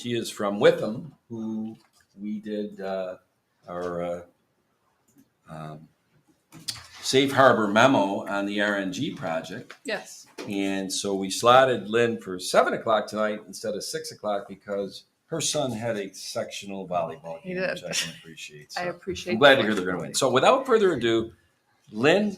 she is from Witham, who we did our safe harbor memo on the RNG project. Yes. And so we slotted Lynn for 7 o'clock tonight instead of 6 o'clock because her son had a sectional volleyball game, which I can appreciate. So I appreciate. I'm glad to hear they're going to win. So without further ado, Lynn,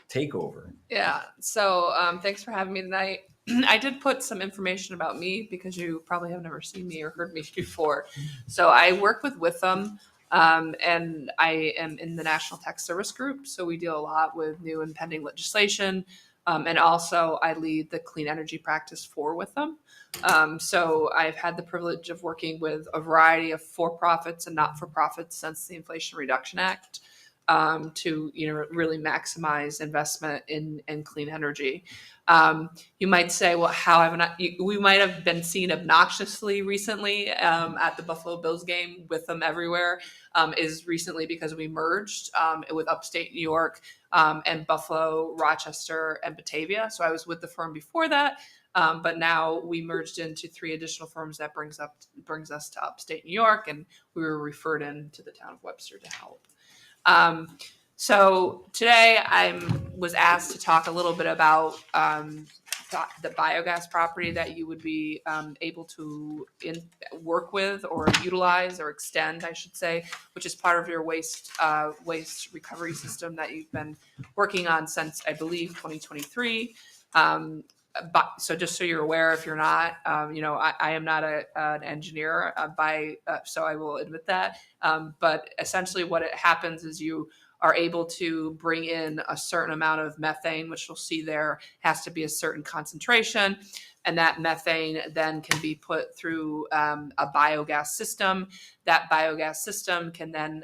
take over. Yeah. So thanks for having me tonight. I did put some information about me because you probably have never seen me or heard me before. So I work with Witham, and I am in the National Tax Service Group. So we deal a lot with new and pending legislation. And also I lead the clean energy practice for Witham. So I've had the privilege of working with a variety of for-profits and not-for-profits since the Inflation Reduction Act. To really maximize investment in clean energy. You might say, well, how have not? We might have been seen obnoxiously recently at the Buffalo Bills game with them everywhere. Is recently because we merged with upstate New York and Buffalo, Rochester, and Batavia. So I was with the firm before that. But now we merged into 3 additional firms that brings us to upstate New York, and we were referred into the town of Webster to help. So today I was asked to talk a little bit about the biogas property that you would be able to work with or utilize or extend, I should say, which is part of your waste recovery system that you've been working on since, I believe, 2023. But so just so you're aware, if you're not, I am not an engineer so I will admit that. But essentially what it happens is you are able to bring in a certain amount of methane, which you'll see there has to be a certain concentration. And that methane then can be put through a biogas system. That biogas system can then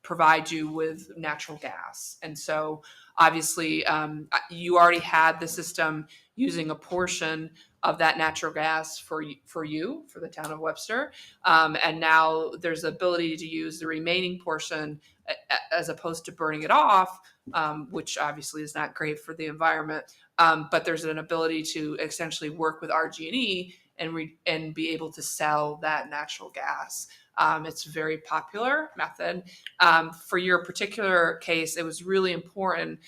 provide you with natural gas. And so obviously you already had the system using a portion of that natural gas for the town of Webster. And now there's the ability to use the remaining portion as opposed to burning it off, which obviously is not great for the environment. But there's an ability to essentially work with RG&E and be able to sell that natural gas. It's a very popular method. For your particular case, it was really important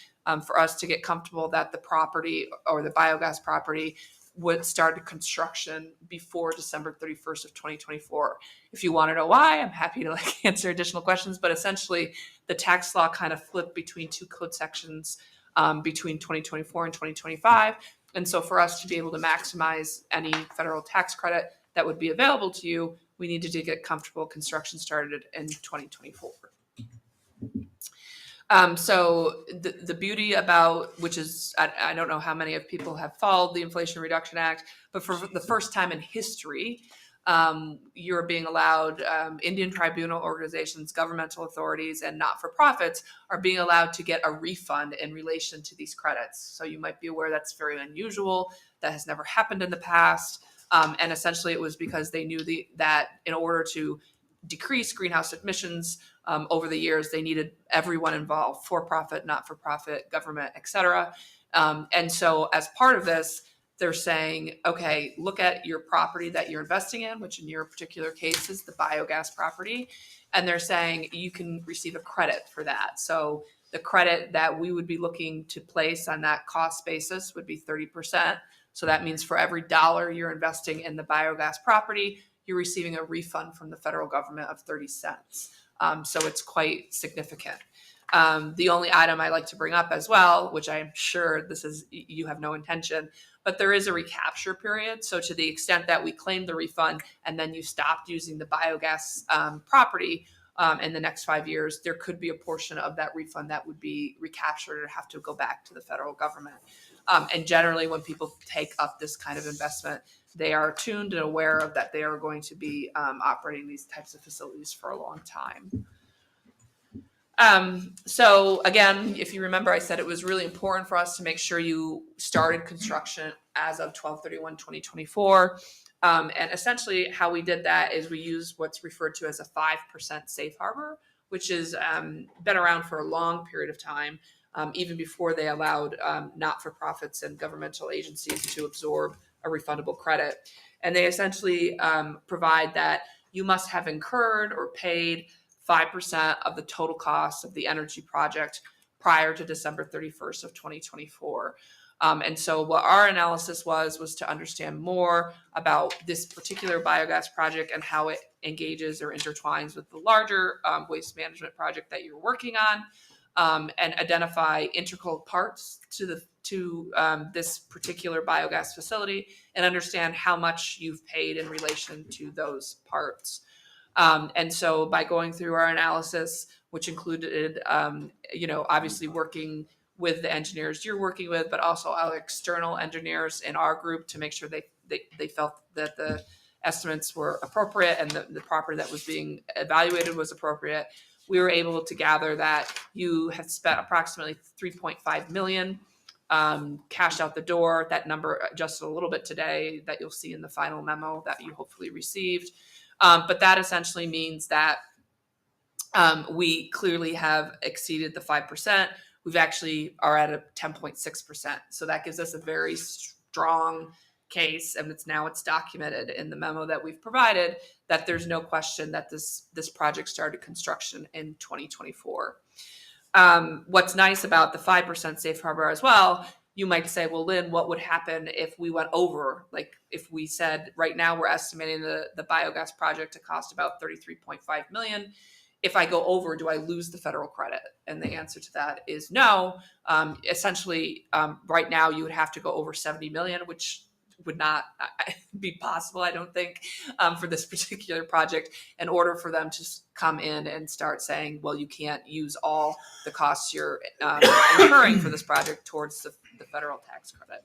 for us to get comfortable that the property or the biogas property would start construction before December 31st of 2024. If you want to know why, I'm happy to answer additional questions, but essentially the tax law kind of flipped between 2 code sections between 2024 and 2025. And so for us to be able to maximize any federal tax credit that would be available to you, we needed to get comfortable construction started in 2024. So the beauty about, which is, I don't know how many of people have followed the Inflation Reduction Act, but for the first time in history, you're being allowed, Indian tribunal organizations, governmental authorities, and not-for-profits are being allowed to get a refund in relation to these credits. So you might be aware that's very unusual. That has never happened in the past. And essentially it was because they knew that in order to decrease greenhouse emissions over the years, they needed everyone involved, for-profit, not-for-profit, government, et cetera. And so as part of this, they're saying, okay, look at your property that you're investing in, which in your particular case is the biogas property. And they're saying you can receive a credit for that. So the credit that we would be looking to place on that cost basis would be 30%. So that means for every dollar you're investing in the biogas property, you're receiving a refund from the federal government of 30 cents. So it's quite significant. The only item I like to bring up as well, which I'm sure you have no intention, but there is a recapture period. So to the extent that we claim the refund and then you stopped using the biogas property in the next 5 years, there could be a portion of that refund that would be recaptured or have to go back to the federal government. And generally when people take up this kind of investment, they are tuned and aware of that they are going to be operating these types of facilities for a long time. So again, if you remember, I said it was really important for us to make sure you started construction as of 12/31/2024. And essentially how we did that is we used what's referred to as a 5% safe harbor, which has been around for a long period of time, even before they allowed not-for-profits and governmental agencies to absorb a refundable credit. And they essentially provide that you must have incurred or paid 5% of the total cost of the energy project prior to December 31st of 2024. And so what our analysis was to understand more about this particular biogas project and how it engages or intertwines with the larger waste management project that you're working on, and identify integral parts to this particular biogas facility and understand how much you've paid in relation to those parts. And so by going through our analysis, which included, obviously working with the engineers you're working with, but also our external engineers in our group to make sure they felt that the estimates were appropriate and the property that was being evaluated was appropriate, we were able to gather that you had spent approximately 3.5 million cashed out the door. That number adjusted a little bit today that you'll see in the final memo that you hopefully received. But that essentially means that we clearly have exceeded the 5%. We've actually are at a 10.6%. So that gives us a very strong case, and it's documented in the memo that we've provided that there's no question that this project started construction in 2024. What's nice about the 5% safe harbor as well, you might say, well, Lynn, what would happen if we went over? Like if we said right now we're estimating the biogas project to cost about 33.5 million. If I go over, do I lose the federal credit? And the answer to that is no. Essentially, right now you would have to go over 70 million, which would not be possible, I don't think, for this particular project, in order for them to come in and start saying, well, you can't use all the costs you're incurring for this project towards the federal tax credit.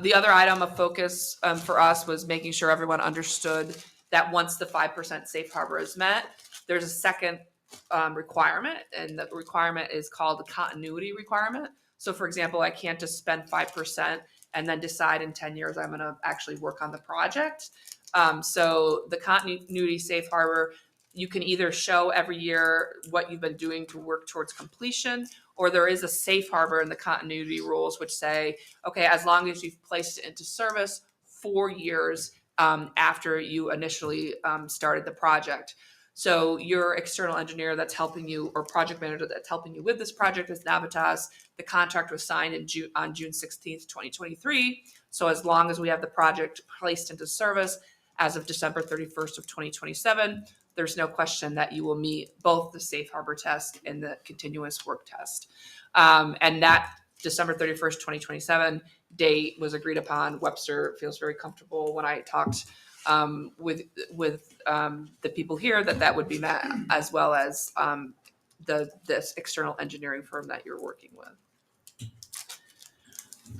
The other item of focus for us was making sure everyone understood that once the 5% safe harbor is met, there's a second requirement, and the requirement is called the continuity requirement. So for example, I can't just spend 5% and then decide in 10 years I'm going to actually work on the project. So the continuity safe harbor, you can either show every year what you've been doing to work towards completion, or there is a safe harbor in the continuity rules which say, okay, as long as you've placed it into service 4 years after you initially started the project. So your external engineer that's helping you, or project manager that's helping you with this project, is Navitas. The contract was signed on June 16th, 2023. So as long as we have the project placed into service as of December 31st of 2027, there's no question that you will meet both the safe harbor test and the continuous work test. And that December 31st, 2027 date was agreed upon. Webster feels very comfortable when I talked with the people here that would be met, as well as this external engineering firm that you're working with.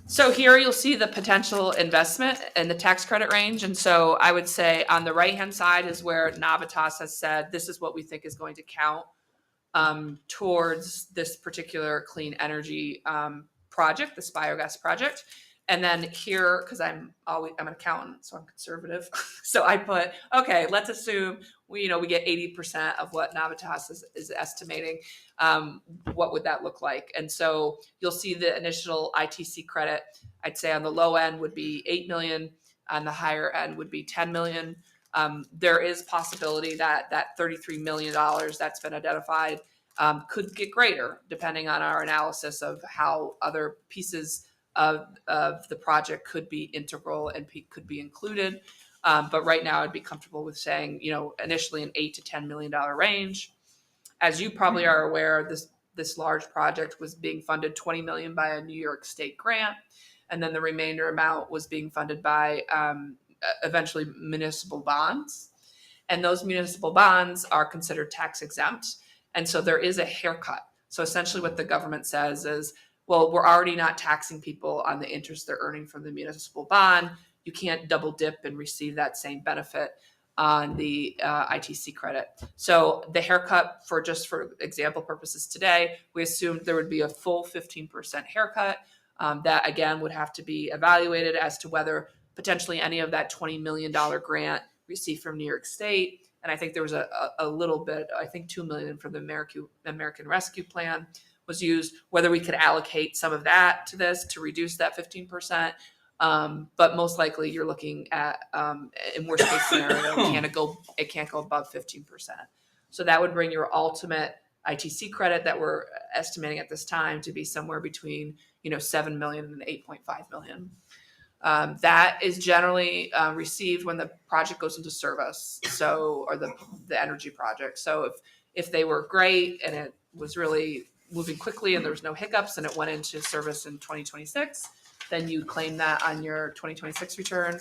So here you'll see the potential investment and the tax credit range. And so I would say on the right-hand side is where Navitas has said, this is what we think is going to count towards this particular clean energy project, this biogas project. And then here, because I'm an accountant, so I'm conservative. So I put, okay, let's assume we get 80% of what Navitas is estimating. What would that look like? And so you'll see the initial ITC credit, I'd say on the low end would be 8 million, on the higher end would be 10 million. There is possibility that $33 million that's been identified could get greater, depending on our analysis of how other pieces of the project could be integral and could be included. But right now I'd be comfortable with saying, initially an $8 to $10 million range. As you probably are aware, this large project was being funded $20 million by a New York State grant. And then the remainder amount was being funded by eventually municipal bonds. And those municipal bonds are considered tax exempt. And so there is a haircut. So essentially what the government says is, well, we're already not taxing people on the interest they're earning from the municipal bond. You can't double dip and receive that same benefit on the ITC credit. So the haircut, for example purposes today, we assumed there would be a full 15% haircut. That again would have to be evaluated as to whether potentially any of that $20 million grant received from New York State. And I think there was a little bit, I think $2 million from the American Rescue Plan was used, whether we could allocate some of that to this to reduce that 15%. But most likely you're looking at, in worst case scenario, it can't go above 15%. So that would bring your ultimate ITC credit that we're estimating at this time to be somewhere between, 7 million and 8.5 million. That is generally received when the project goes into service. So, or the energy project. So if they were great and it was really moving quickly and there was no hiccups and it went into service in 2026, then you claim that on your 2026 return.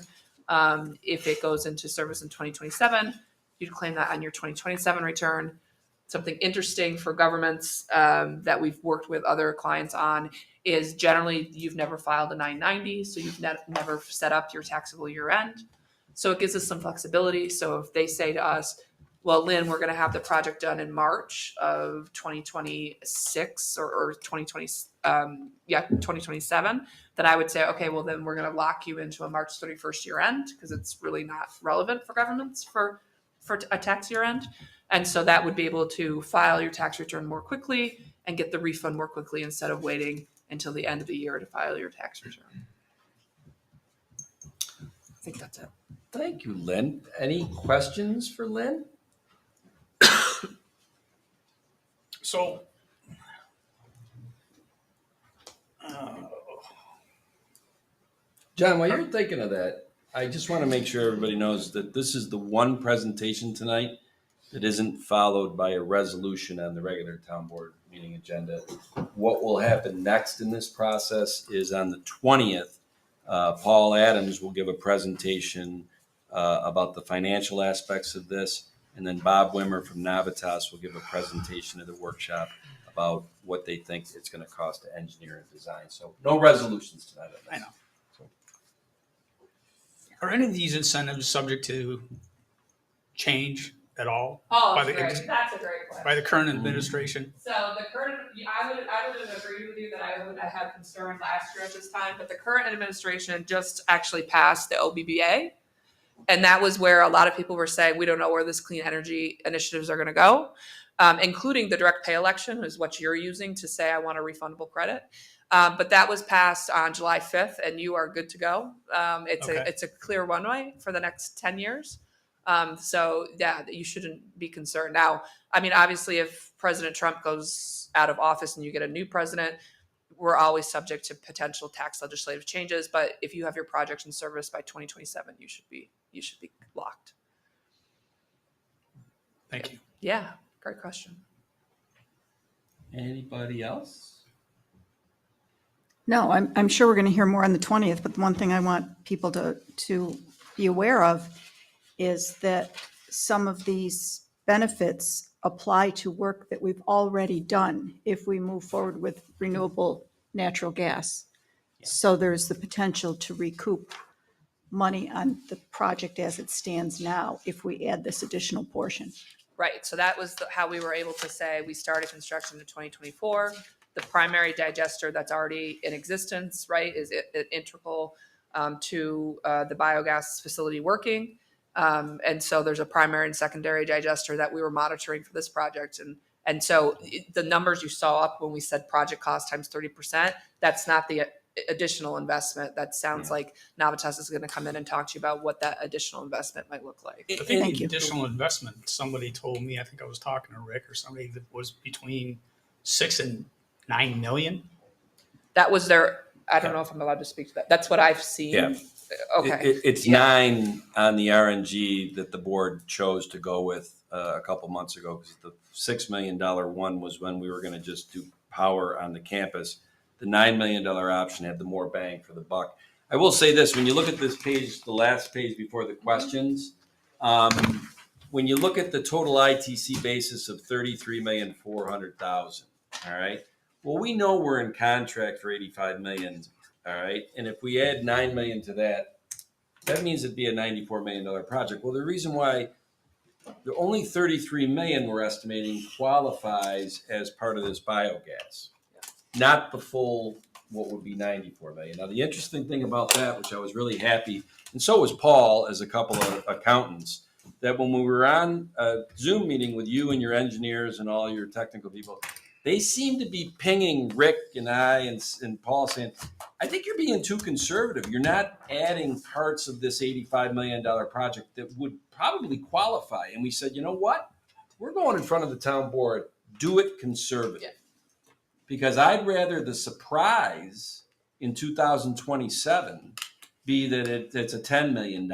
If it goes into service in 2027, you'd claim that on your 2027 return. Something interesting for governments that we've worked with other clients on is generally you've never filed a 990, so you've never set up your taxable year end. So it gives us some flexibility. So if they say to us, well, Lynn, we're going to have the project done in March of 2026 or 2027, then I would say, okay, well, then we're going to lock you into a March 31st year end because it's really not relevant for governments for a tax year end. And so that would be able to file your tax return more quickly and get the refund more quickly instead of waiting until the end of the year to file your tax return. I think that's it. Thank you, Lynn. Any questions for Lynn? So, John, while you're thinking of that, I just want to make sure everybody knows that this is the one presentation tonight that isn't followed by a resolution on the regular town board meeting agenda. What will happen next in this process is on the 20th, Paul Adams will give a presentation about the financial aspects of this, and then Bob Wimmer from Navitas will give a presentation at the workshop about what they think it's going to cost to engineer and design. So no resolutions tonight. I know. Are any of these incentives subject to change at all? Oh, By that's the- great. That's a great question. By the current administration? So the current, I would agree with you that I had concern last year at this time, but the current administration just actually passed the OBBA. And that was where a lot of people were saying, we don't know where this clean energy initiatives are going to go, including the direct pay election is what you're using to say, I want a refundable credit. But that was passed on July 5th and you are good to go. It's a clear runway for the next 10 years. So yeah, you shouldn't be concerned. Now, I mean, obviously if President Trump goes out of office and you get a new president, we're always subject to potential tax legislative changes. But if you have your project in service by 2027, you should be locked. Thank you. Yeah, great question. Anybody else? No, I'm sure we're going to hear more on the 20th, but the one thing I want people to be aware of is that some of these benefits apply to work that we've already done if we move forward with renewable natural gas. So there's the potential to recoup money on the project as it stands now if we add this additional portion. Right. So that was how we were able to say we started construction in 2024. The primary digester that's already in existence, right, is integral to the biogas facility working. And so there's a primary and secondary digester that we were monitoring for this project. And so the numbers you saw up when we said project cost times 30%, that's not the additional investment. That sounds like Navitas is going to come in and talk to you about what that additional investment might look like. I think Thank the you. additional investment, somebody told me, I think I was talking to Rick or somebody, that was between 6 and 9 million. That was their, I don't know if I'm allowed to speak to that. That's what I've seen. Yeah. Okay. It's 9 on the RNG that the board chose to go with a couple months ago, because the $6 million one was when we were going to just do power on the campus. The $9 million option had the more bang for the buck. I will say this, when you look at this page, the last page before the questions, when you look at the total ITC basis of $33,400,000, all right? Well, we know we're in contract for $85 million, all right? And if we add $9 million to that, that means it'd be a $94 million project. Well, the reason why the only $33 million we're estimating qualifies as part of this biogas, not the full what would be $94 million. Now, the interesting thing about that, which I was really happy, and so was Paul as a couple of accountants, that when we were on a Zoom meeting with you and your engineers and all your technical people, they seem to be pinging Rick and I and Paul saying, I think you're being too conservative. You're not adding parts of this $85 million project that would probably qualify. And we said, you know what? We're going in front of the town board. Do it conservative. Yeah. Because I'd rather the surprise in 2027 be that it's a $10 million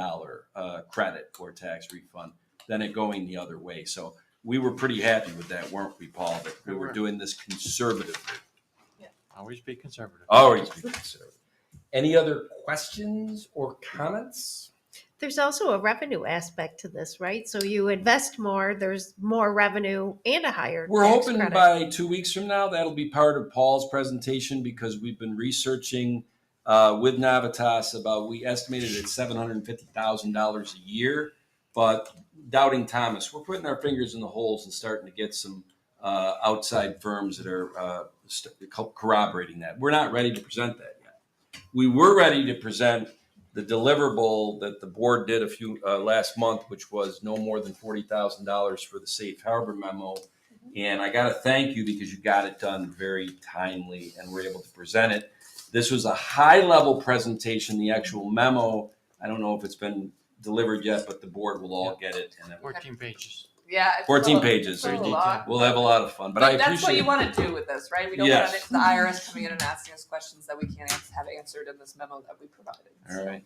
credit or tax refund than it going the other way. So we were pretty happy with that, weren't we, Paul? That we were doing this conservatively. Always be conservative. Always be conservative. Any other questions or comments? There's also a revenue aspect to this, right? So you invest more, there's more revenue and a higher We're tax hoping credit. by 2 weeks from now, that'll be part of Paul's presentation because we've been researching with Navitas about, we estimated at $750,000 a year, but doubting Thomas, we're putting our fingers in the holes and starting to get some outside firms that are corroborating that. We're not ready to present that yet. We were ready to present the deliverable that the board did a few last month, which was no more than $40,000 for the safe harbor memo. And I got to thank you because you got it done very timely and were able to present it. This was a high level presentation. The actual memo, I don't know if it's been delivered yet, but the board will all get it. And 14 pages. Yeah. it's 14 a- pages. it's a lot. We'll have a lot of fun. But But I that's what appreciate you want to do with this, right? We don't Yes. want the IRS coming in and asking us questions that we can't have answered in this memo that we provided. All right.